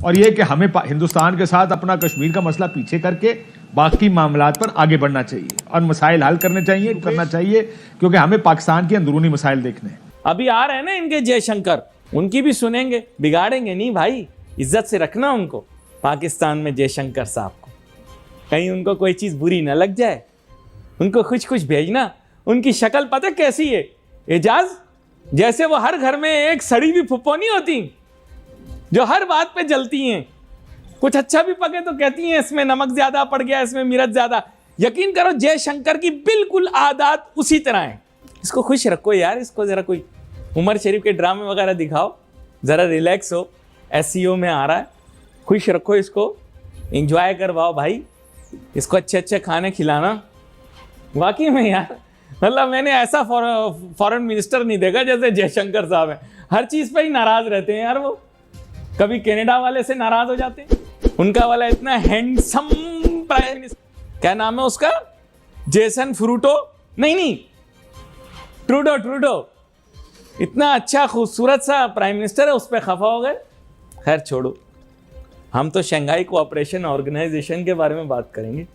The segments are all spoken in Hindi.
और ये कि हमें हिंदुस्तान के साथ अपना कश्मीर का मसला पीछे करके बाकी मामलात पर आगे बढ़ना चाहिए और मसाइल हल करने चाहिए करना चाहिए, क्योंकि हमें पाकिस्तान के अंदरूनी मसाइल देखने हैं। अभी आ रहे हैं ना इनके जयशंकर, उनकी भी सुनेंगे, बिगाड़ेंगे नहीं भाई, इज्जत से रखना उनको पाकिस्तान में जयशंकर साहब को, कहीं उनको कोई चीज बुरी ना लग जाए, उनको कुछ कुछ भेजना। उनकी शक्ल पता कैसी है एजाज, जैसे वो हर घर में एक सड़ी हुई फुप्पो नहीं होती जो हर बात पे जलती हैं, कुछ अच्छा भी पके तो कहती हैं इसमें नमक ज्यादा पड़ गया, इसमें मिर्च ज्यादा। यकीन करो जयशंकर की बिल्कुल आदत उसी तरह है। इसको खुश रखो यार, इसको जरा कोई उमर शरीफ के ड्रामे वगैरह दिखाओ, जरा रिलैक्स हो, SEO में आ रहा है, खुश रखो इसको, एंजॉय करवाओ भाई, इसको अच्छे अच्छे खाने खिलाना। वाकई में यार, मतलब मैंने ऐसा फॉरेन मिनिस्टर नहीं देखा जैसे जयशंकर साहब है। हर चीज पे ही नाराज रहते हैं यार वो, कभी कनाडा वाले से नाराज हो जाते हैं, उनका वाला इतना हैंडसम प्राइम मिनिस्टर, क्या नाम है उसका, जेसन फ्रूटो, नहीं ट्रूडो, इतना अच्छा खूबसूरत सा प्राइम मिनिस्टर है, उस पर खफा हो गए। खैर छोड़ो, हम तो शंघाई कोऑपरेशन ऑर्गेनाइजेशन के बारे में बात करेंगे।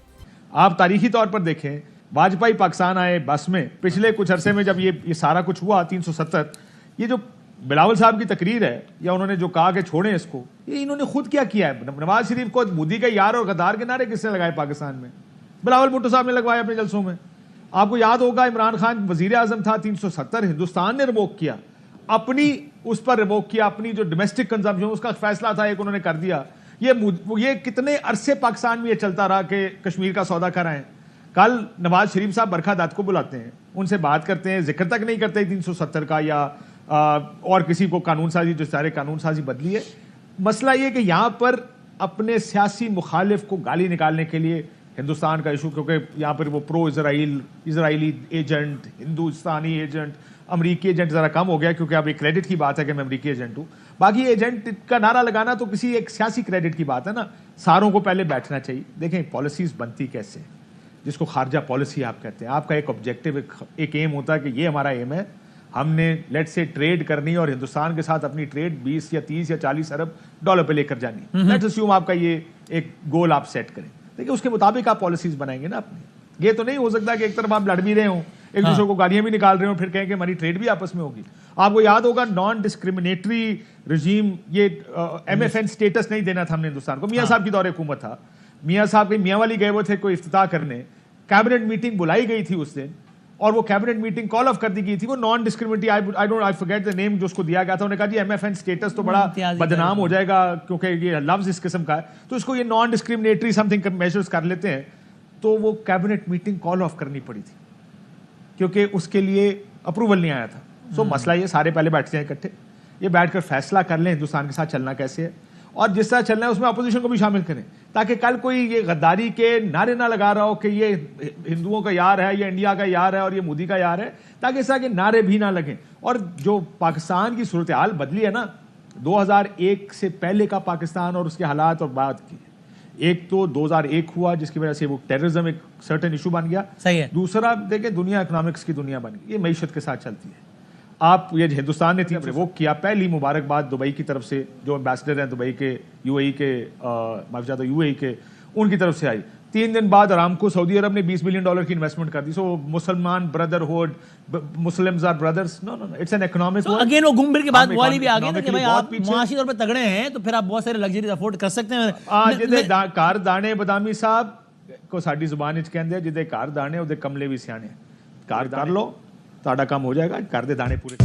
आप तारीखी तौर पर देखें, वाजपेयी पाकिस्तान आए बस में, पिछले कुछ अरसे में जब ये सारा कुछ हुआ 370, ये जो बिलावल साहब की तकरीर है या उन्होंने जो कहा कि छोड़ें इसको, ये इन्होंने खुद क्या किया है? नवाज शरीफ को मोदी के यार और गद्दार के नारे किसने लगाए पाकिस्तान में? बिलावल भुट्टो साहब ने लगवाए अपने जलसों में। आपको याद होगा इमरान खान वजीर आजम था, 370 हिंदुस्तान ने रिवोक किया, अपनी उस पर रिवोक किया, अपनी जो डोमेस्टिक कंजम्पशन उसका फैसला था एक उन्होंने कर दिया। ये कितने अरसे पाकिस्तान में ये चलता रहा कि कश्मीर का सौदा कराएं। कल नवाज शरीफ साहब बरखा दत्त को बुलाते हैं, उनसे बात करते हैं, जिक्र तक नहीं करते 370 का या और किसी को कानून साजी, जो सारे कानून साजी बदली है। मसला ये कि यहाँ पर अपने सियासी मुखालिफ को गाली निकालने के लिए हिंदुस्तान का इशू, क्योंकि यहाँ पर वो प्रो इजराइली एजेंट, हिंदुस्तानी एजेंट, अमरीकी एजेंट ज़रा कम हो गया, क्योंकि अब एक क्रेडिट की बात है कि मैं अमरीकी एजेंट हूँ। बाकी एजेंट का नारा लगाना तो किसी एक सियासी क्रेडिट की बात है ना, सारों को पहले बैठना चाहिए। देखें पॉलिसीज़ बनती कैसे, जिसको खारजा पॉलिसी आप कहते हैं, आपका एक ऑब्जेक्टिव, एक एम होता है कि ये हमारा एम है, हमने लेट से ट्रेड करनी है और हिंदुस्तान के साथ अपनी ट्रेड 20 या 30 या 40 अरब डॉलर पे लेकर जानी। लेट्स अस्यूम आपका ये एक गोल आप सेट करें, देखिए उसके मुताबिक आप पॉलिसीज बनाएंगे ना अपनी। ये तो नहीं हो सकता कि एक तरफ आप लड़ भी रहे हो, एक दूसरे को गालियां भी निकाल रहे हो, फिर कहें कि हमारी ट्रेड भी आपस में होगी। आपको याद होगा नॉन डिस्क्रिमिनेटरी रजीम, ये MFN स्टेटस नहीं देना था हमने हिंदुस्तान को। मियाँ साहब की दौरे हुकूमत था, मियाँ साहब कहीं मियाँ वाली गए वो थे कोई इफ्तिताह करने, कैबिनेट मीटिंग बुलाई गई थी उस दिन और वो कैबिनेट मीटिंग कॉल ऑफ कर दी गई थी। वो non discriminatory, I forget the name जो उसको दिया गया था, उन्होंने कहा जी MFN स्टेटस तो बड़ा बदनाम हो जाएगा क्योंकि ये लफ्ज इस किस्म का है, तो इसको ये नॉन डिस्क्रिमिनेटरी समथिंग मेजर्स कर लेते हैं। तो वो कैबिनेट मीटिंग कॉल ऑफ करनी पड़ी थी क्योंकि उसके लिए अप्रूवल नहीं आया था। सो मसला ये, सारे पहले बैठते हैं इकट्ठे, ये बैठकर फैसला कर लें हिंदुस्तान के साथ चलना कैसे है और जिस तरह चलना है उसमें अपोजिशन को भी शामिल करें, ताकि कल कोई ये गद्दारी के नारे ना लगा रहा हो कि ये हिंदुओं का यार है, ये इंडिया का यार है और ये मोदी का यार है, ताकि इस तरह के नारे भी ना लगें। और जो पाकिस्तान की सूरत हाल बदली है ना 2001 से पहले का पाकिस्तान और उसके हालात और बाद की, एक तो 2001 हुआ जिसकी वजह से वो टेररिज्म एक सर्टेन इशू बन गया, सही है। दूसरा देखें दुनिया इकोनॉमिक्स की दुनिया बन गई, ये मईशत के साथ चलती है। आप ये हिंदुस्तान ने रिवोक किया, पहली मुबारकबाद दुबई की तरफ से, जो एम्बेसडर हैं दुबई के, UAE के, माफ ज़्यादा UAE के, उनकी तरफ से आई। 3 दिन बाद अरामको सऊदी अरब ने $20 बिलियन की इन्वेस्टमेंट कर दी। सो मुसलमान brotherhood, Muslims are brothers, no, it's an economic. Again वो घूम फिर के बाद वाली भी आ गई ना कि भाई आप माशी तौर पे तगड़े हैं तो फिर आप बहुत सारे लग्जरीज अफोर्ड कर सकते हैं। जिदे कार दाने बदामी साहब को साडी जुबान विच कहंदे, जिदे कार दाने उदे कमले भी सियाने, कार कर लो, ਤੁਹਾਡਾ ਕੰਮ ਹੋ ਜਾਏਗਾ, ਘਰ ਦੇ ਦਾਣੇ ਪੂਰੇ।